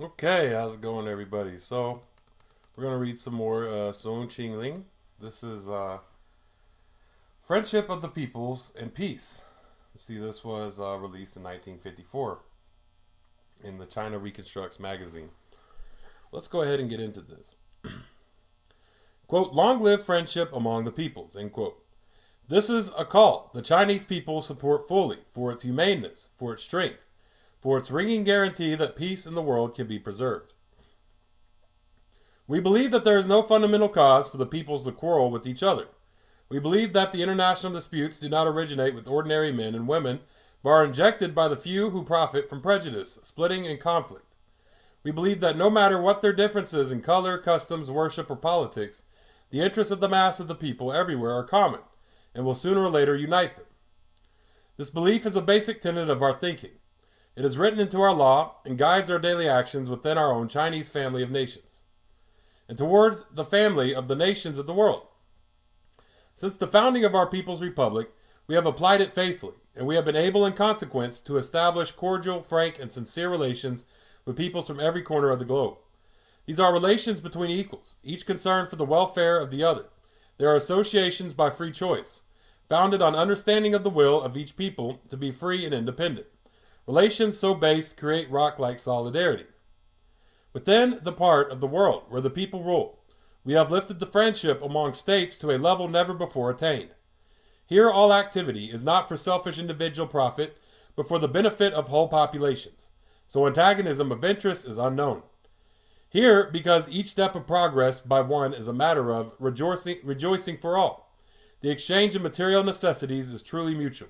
Okay, how's it going, everybody? So, we're going to read some more Soong Ling. This is Friendship of the Peoples and Peace. See, this was released in 1954 in the China Reconstructs magazine. Let's go ahead and get into this. Quote, long live friendship among the peoples, end quote. This is a call the Chinese people support fully for its humaneness, for its strength, for its ringing guarantee that peace in the world can be preserved. We believe that there is no fundamental cause for the peoples to quarrel with each other. We believe that the international disputes do not originate with ordinary men and women, but are injected by the few who profit from prejudice, splitting, and conflict. We believe that no matter what their differences in color, customs, worship, or politics, the interests of the mass of the people everywhere are common, and will sooner or later unite them. This belief is a basic tenet of our thinking. It is written into our law and guides our daily actions within our own Chinese family of nations, and towards the family of the nations of the world. Since the founding of our People's Republic, we have applied it faithfully, and we have been able in consequence to establish cordial, frank, and sincere relations with peoples from every corner of the globe. These are relations between equals, each concerned for the welfare of the other. They are associations by free choice, founded on understanding of the will of each people to be free and independent. Relations so based create rock-like solidarity. Within the part of the world where the people rule, we have lifted the friendship among states to a level never before attained. Here all activity is not for selfish individual profit, but for the benefit of whole populations. So antagonism of interest is unknown. Here, because each step of progress by one is a matter of rejoicing for all, the exchange of material necessities is truly mutual.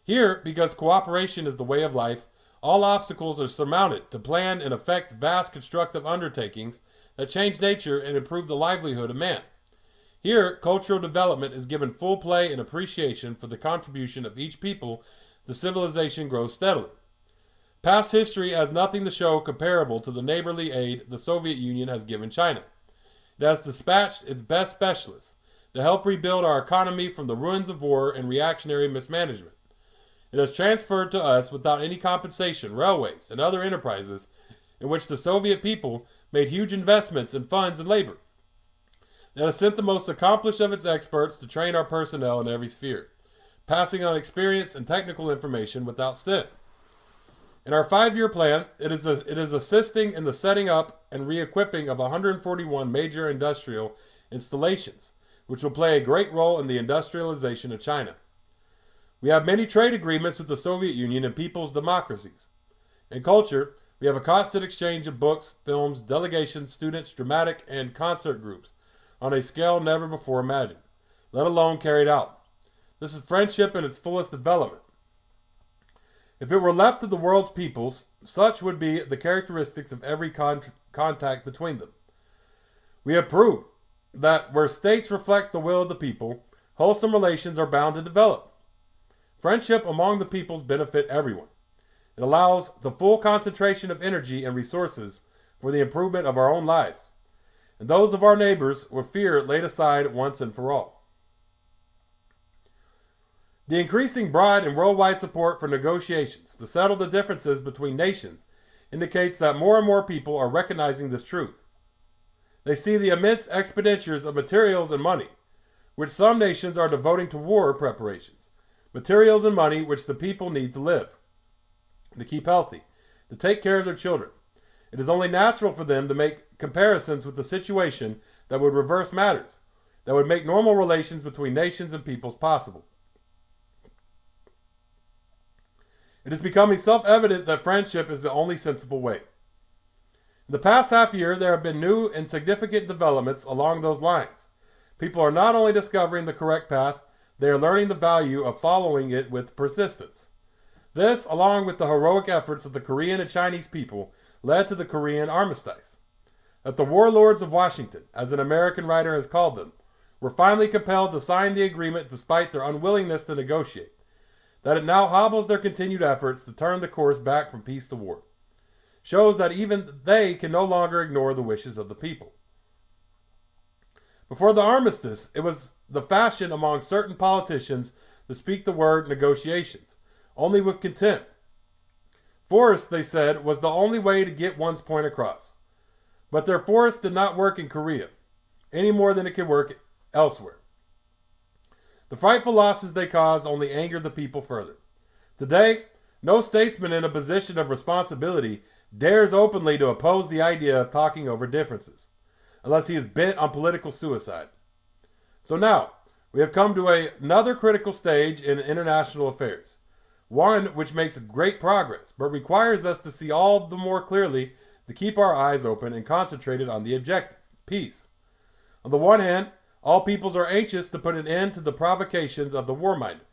Here, because cooperation is the way of life, all obstacles are surmounted to plan and effect vast constructive undertakings that change nature and improve the livelihood of man. Here, cultural development is given full play and appreciation for the contribution of each people. The civilization grows steadily. Past history has nothing to show comparable to the neighborly aid the Soviet Union has given China. It has dispatched its best specialists to help rebuild our economy from the ruins of war and reactionary mismanagement. It has transferred to us without any compensation railways and other enterprises in which the Soviet people made huge investments in funds and labor. It has sent the most accomplished of its experts to train our personnel in every sphere, passing on experience and technical information without stint. In our 5-year plan, it is assisting in the setting up and re-equipping of 141 major industrial installations, which will play a great role in the industrialization of China. We have many trade agreements with the Soviet Union and people's democracies. In culture, we have a constant exchange of books, films, delegations, students, dramatic, and concert groups on a scale never before imagined, let alone carried out. This is friendship in its fullest development. If it were left to the world's peoples, such would be the characteristics of every contact between them. We have proved that where states reflect the will of the people, wholesome relations are bound to develop. Friendship among the peoples benefit everyone. It allows the full concentration of energy and resources for the improvement of our own lives, and those of our neighbors with fear laid aside once and for all. The increasing broad and worldwide support for negotiations to settle the differences between nations indicates that more and more people are recognizing this truth. They see the immense expenditures of materials and money, which some nations are devoting to war preparations. Materials and money which the people need to live, to keep healthy, to take care of their children. It is only natural for them to make comparisons with the situation that would reverse matters, that would make normal relations between nations and peoples possible. It is becoming self-evident that friendship is the only sensible way. In the past half year, there have been new and significant developments along those lines. People are not only discovering the correct path, they are learning the value of following it with persistence. This, along with the heroic efforts of the Korean and Chinese people, led to the Korean armistice. That the warlords of Washington, as an American writer has called them, were finally compelled to sign the agreement despite their unwillingness to negotiate. That it now hobbles their continued efforts to turn the course back from peace to war, shows that even they can no longer ignore the wishes of the people. Before the armistice, it was the fashion among certain politicians to speak the word negotiations, only with contempt. Force, they said, was the only way to get one's point across. But their force did not work in Korea, any more than it could work elsewhere. The frightful losses they caused only angered the people further. Today, no statesman in a position of responsibility dares openly to oppose the idea of talking over differences, unless he is bent on political suicide. So now, we have come to another critical stage in international affairs, one which makes great progress, but requires us to see all the more clearly to keep our eyes open and concentrated on the objective, peace. On the one hand, all peoples are anxious to put an end to the provocations of the war-minded,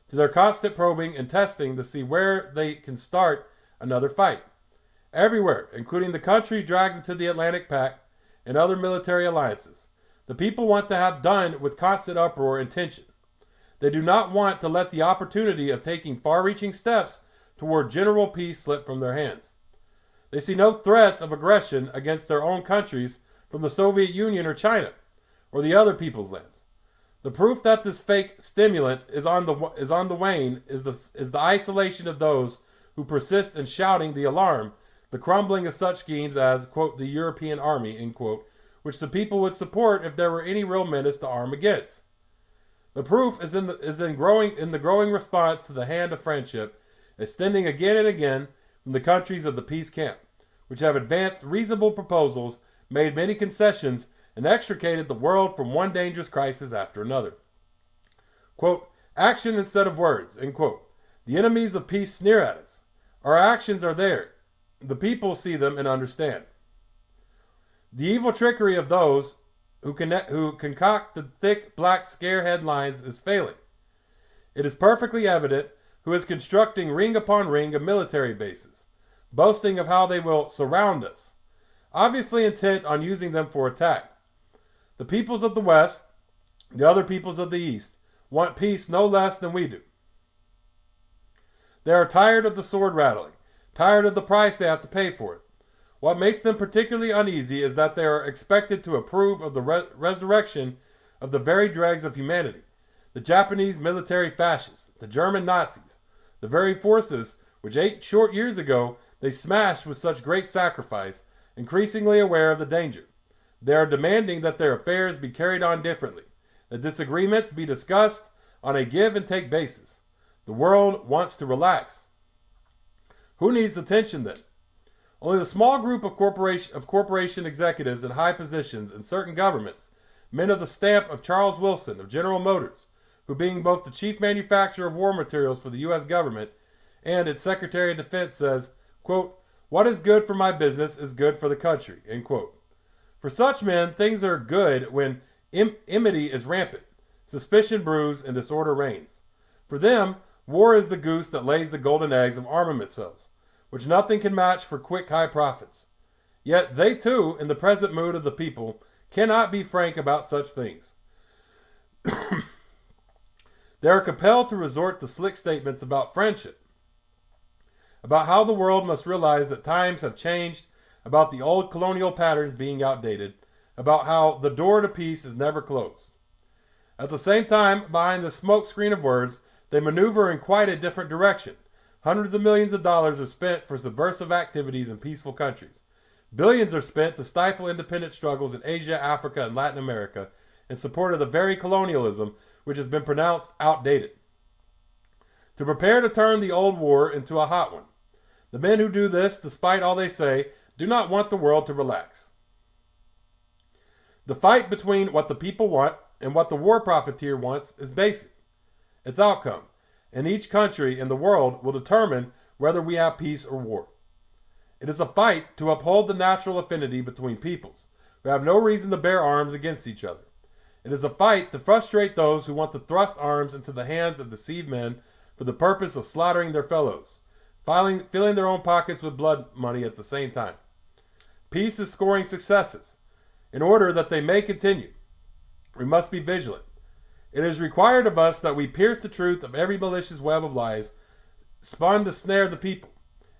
to their constant probing and testing to see where they can start another fight. Everywhere, including the countries dragged into the Atlantic Pact and other military alliances, the people want to have done with constant uproar and tension. They do not want to let the opportunity of taking far-reaching steps toward general peace slip from their hands. They see no threats of aggression against their own countries from the Soviet Union or China, or the other people's lands. The proof that this fake stimulant is on the wane is the isolation of those who persist in shouting the alarm, the crumbling of such schemes as, quote, the European army, end quote, which the people would support if there were any real menace to arm against. The proof is in the growing response to the hand of friendship, extending again and again from the countries of the peace camp, which have advanced reasonable proposals, made many concessions, and extricated the world from one dangerous crisis after another. Quote, action instead of words, end quote. The enemies of peace sneer at us. Our actions are there. The people see them and understand. The evil trickery of those who concoct the thick black scare headlines is failing. It is perfectly evident who is constructing ring upon ring of military bases, boasting of how they will surround us, obviously intent on using them for attack. The peoples of the West, the other peoples of the East, want peace no less than we do. They are tired of the sword rattling, tired of the price they have to pay for it. What makes them particularly uneasy is that they are expected to approve of the resurrection of the very dregs of humanity, the Japanese military fascists, the German Nazis, the very forces which 8 short years ago they smashed with such great sacrifice, increasingly aware of the danger. They are demanding that their affairs be carried on differently, that disagreements be discussed on a give and take basis. The world wants to relax. Who needs attention then? Only the small group of corporation executives in high positions in certain governments, men of the stamp of Charles Wilson of General Motors, who being both the chief manufacturer of war materials for the U.S. government and its Secretary of Defense says, quote, what is good for my business is good for the country, end quote. For such men, things are good when enmity is rampant, suspicion brews, and disorder reigns. For them, war is the goose that lays the golden eggs of armament cells, which nothing can match for quick, high profits. Yet they too, in the present mood of the people, cannot be frank about such things. They are compelled to resort to slick statements about friendship, about how the world must realize that times have changed, about the old colonial patterns being outdated, about how the door to peace is never closed. At the same time, behind the smoke screen of words, they maneuver in quite a different direction. Hundreds of millions of dollars are spent for subversive activities in peaceful countries. Billions are spent to stifle independent struggles in Asia, Africa, and Latin America in support of the very colonialism which has been pronounced outdated. To prepare to turn the old war into a hot one. The men who do this, despite all they say, do not want the world to relax. The fight between what the people want and what the war profiteer wants is basic. Its outcome in each country in the world will determine whether we have peace or war. It is a fight to uphold the natural affinity between peoples who have no reason to bear arms against each other. It is a fight to frustrate those who want to thrust arms into the hands of deceived men for the purpose of slaughtering their fellows, filling their own pockets with blood money at the same time. Peace is scoring successes. In order that they may continue, we must be vigilant. It is required of us that we pierce the truth of every malicious web of lies spun to snare the people.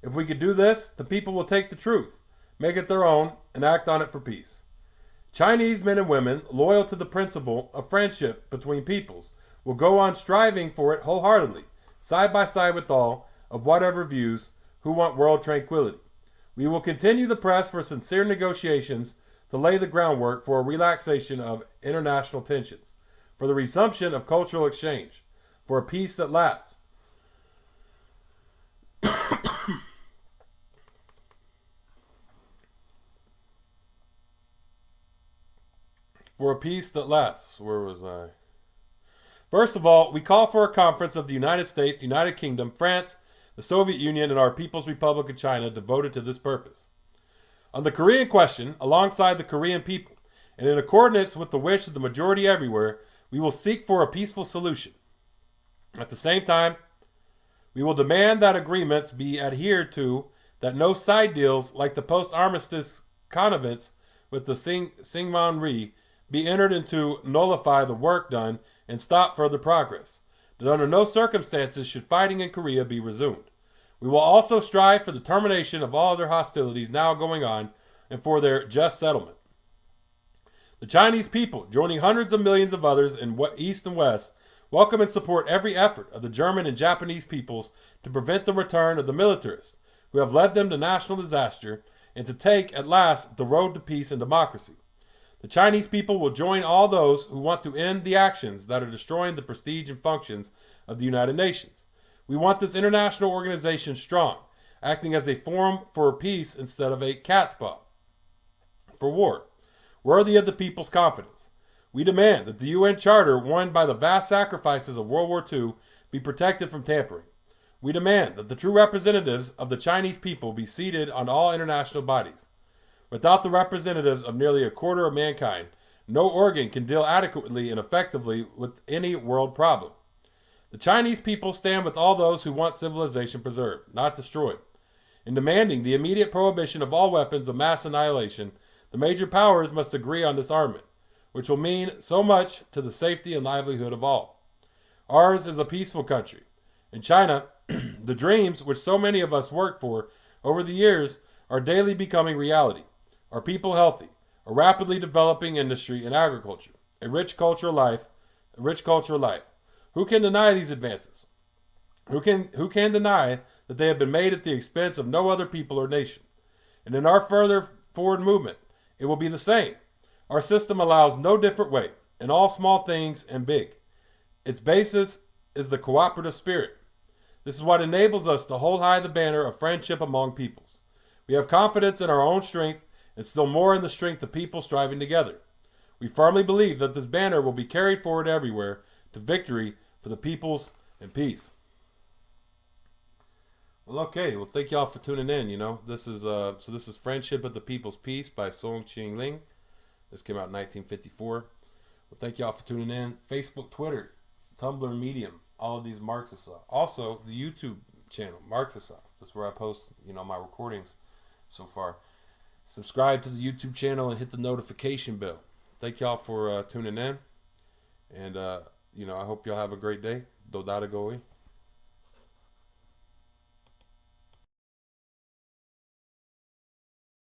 If we could do this, the people will take the truth, make it their own, and act on it for peace. Chinese men and women, loyal to the principle of friendship between peoples, will go on striving for it wholeheartedly, side by side with all of whatever views, who want world tranquility. We will continue the press for sincere negotiations to lay the groundwork for a relaxation of international tensions, for the resumption of cultural exchange, for a peace that lasts. For a peace that lasts. Where was I? First of all, we call for a conference of the United States, United Kingdom, France, the Soviet Union, and our People's Republic of China devoted to this purpose. On the Korean question, alongside the Korean people, and in accordance with the wish of the majority everywhere, we will seek for a peaceful solution. At the same time, we will demand that agreements be adhered to, that no side deals like the post-armistice connivance with the Syngman Rhee be entered into nullify the work done and stop further progress. That under no circumstances should fighting in Korea be resumed. We will also strive for the termination of all other hostilities now going on and for their just settlement. The Chinese people, joining hundreds of millions of others in East and West, welcome and support every effort of the German and Japanese peoples to prevent the return of the militarists who have led them to national disaster and to take, at last, the road to peace and democracy. The Chinese people will join all those who want to end the actions that are destroying the prestige and functions of the United Nations. We want this international organization strong, acting as a forum for peace instead of a catspaw for war, worthy of the people's confidence. We demand that the UN Charter, won by the vast sacrifices of World War II, be protected from tampering. We demand that the true representatives of the Chinese people be seated on all international bodies. Without the representatives of nearly a quarter of mankind, no organ can deal adequately and effectively with any world problem. The Chinese people stand with all those who want civilization preserved, not destroyed. In demanding the immediate prohibition of all weapons of mass annihilation, the major powers must agree on disarmament, which will mean so much to the safety and livelihood of all. Ours is a peaceful country. In China, the dreams which so many of us worked for over the years are daily becoming reality. Our people healthy, a rapidly developing industry and agriculture, a rich cultural life. Who can deny these advances? Who can deny that they have been made at the expense of no other people or nation? And in our further forward movement, it will be the same. Our system allows no different way, in all small things and big. Its basis is the cooperative spirit. This is what enables us to hold high the banner of friendship among peoples. We have confidence in our own strength and still more in the strength of people striving together. We firmly believe that this banner will be carried forward everywhere to victory for the peoples and peace. Well, okay. Well, thank y'all for tuning in. This is Friendship at the People's Peace by Soong Ling. This came out in 1954. Well, thank y'all for tuning in. Facebook, Twitter, Tumblr, Medium, all of these Marxists. Also, the YouTube channel, Marxists. That's where I post, my recordings so far. Subscribe to the YouTube channel and hit the notification bell. Thank y'all for tuning in. And, I hope y'all have a great day. Dodada Goi.